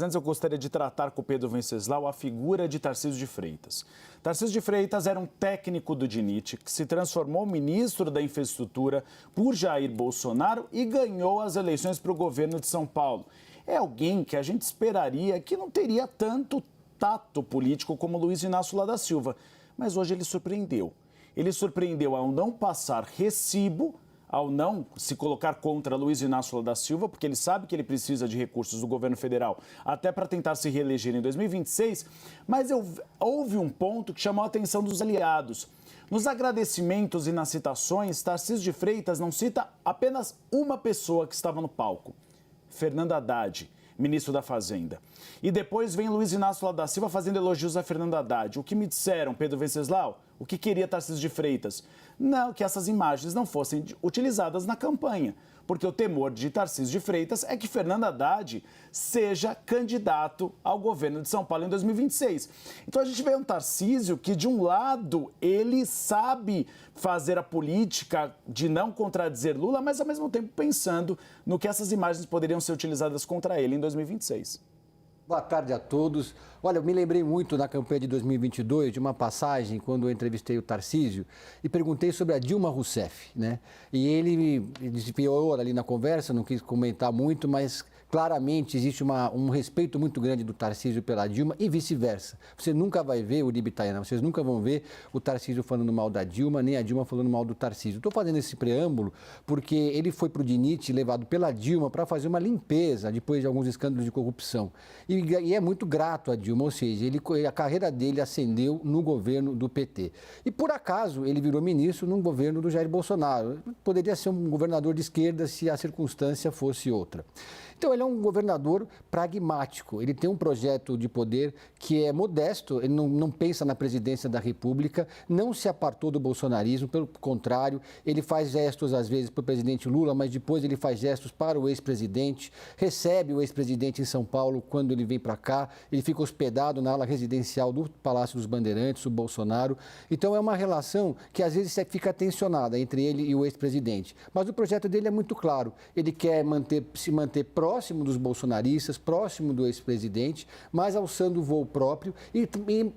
Antes eu gostaria de tratar com o Pedro Venceslau a figura de Tarcísio de Freitas. Tarcísio de Freitas era um técnico do DINIT que se transformou ministro da Infraestrutura por Jair Bolsonaro e ganhou as eleições para o governo de São Paulo. É alguém que a gente esperaria que não teria tanto tato político como Luiz Inácio Lula da Silva, mas hoje ele surpreendeu. Ele surpreendeu ao não passar recibo, ao não se colocar contra Luiz Inácio Lula da Silva, porque ele sabe que ele precisa de recursos do governo federal até para tentar se reeleger em 2026, mas houve um ponto que chamou a atenção dos aliados. Nos agradecimentos e nas citações, Tarcísio de Freitas não cita apenas uma pessoa que estava no palco, Fernando Haddad, ministro da Fazenda. E depois vem Luiz Inácio Lula da Silva fazendo elogios a Fernando Haddad. O que me disseram, Pedro Venceslau? O que queria Tarcísio de Freitas? Não, que essas imagens não fossem utilizadas na campanha, porque o temor de Tarcísio de Freitas é que Fernando Haddad seja candidato ao governo de São Paulo em 2026. Então a gente vê um Tarcísio que, de um lado, ele sabe fazer a política de não contradizer Lula, mas ao mesmo tempo pensando no que essas imagens poderiam ser utilizadas contra ele em 2026. Boa tarde a todos. Olha, eu me lembrei muito na campanha de 2022 de uma passagem quando eu entrevistei o Tarcísio e perguntei sobre a Dilma Rousseff, né? E ele desviou ali na conversa, não quis comentar muito, mas claramente existe um respeito muito grande do Tarcísio pela Dilma e vice-versa. Você nunca vai ver, Uribe e Tainá, vocês nunca vão ver o Tarcísio falando mal da Dilma, nem a Dilma falando mal do Tarcísio. Estou fazendo esse preâmbulo porque ele foi para o DINIT levado pela Dilma para fazer uma limpeza depois de alguns escândalos de corrupção. E é muito grato a Dilma, ou seja, a carreira dele ascendeu no governo do PT. E por acaso ele virou ministro no governo do Jair Bolsonaro. Poderia ser um governador de esquerda se a circunstância fosse outra. Então, ele é um governador pragmático, ele tem um projeto de poder que é modesto, ele não pensa na presidência da República, não se apartou do bolsonarismo, pelo contrário, ele faz gestos às vezes para o presidente Lula, mas depois ele faz gestos para o ex-presidente, recebe o ex-presidente em São Paulo quando ele vem para cá, ele fica hospedado na ala residencial do Palácio dos Bandeirantes, o Bolsonaro. Então, é uma relação que às vezes fica tensionada entre ele e o ex-presidente. Mas o projeto dele é muito claro, ele quer se manter próximo dos bolsonaristas, próximo do ex-presidente, mas alçando o voo próprio e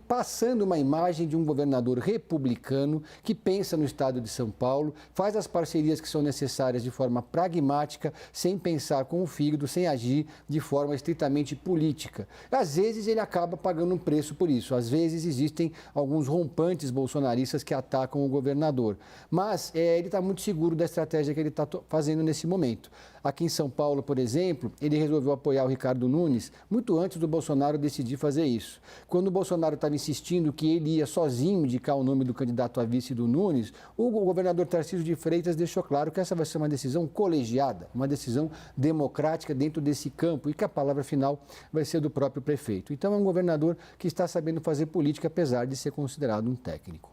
passando uma imagem de um governador republicano que pensa no estado de São Paulo, faz as parcerias que são necessárias de forma pragmática, sem pensar com o fígado, sem agir de forma estritamente política. Às vezes ele acaba pagando um preço por isso, às vezes existem alguns rompantes bolsonaristas que atacam o governador, mas ele está muito seguro da estratégia que ele está fazendo nesse momento. Aqui em São Paulo, por exemplo, ele resolveu apoiar o Ricardo Nunes muito antes do Bolsonaro decidir fazer isso. Quando o Bolsonaro estava insistindo que ele ia sozinho indicar o nome do candidato a vice do Nunes, o governador Tarcísio de Freitas deixou claro que essa vai ser uma decisão colegiada, uma decisão democrática dentro desse campo e que a palavra final vai ser do próprio prefeito. Então é um governador que está sabendo fazer política, apesar de ser considerado um técnico.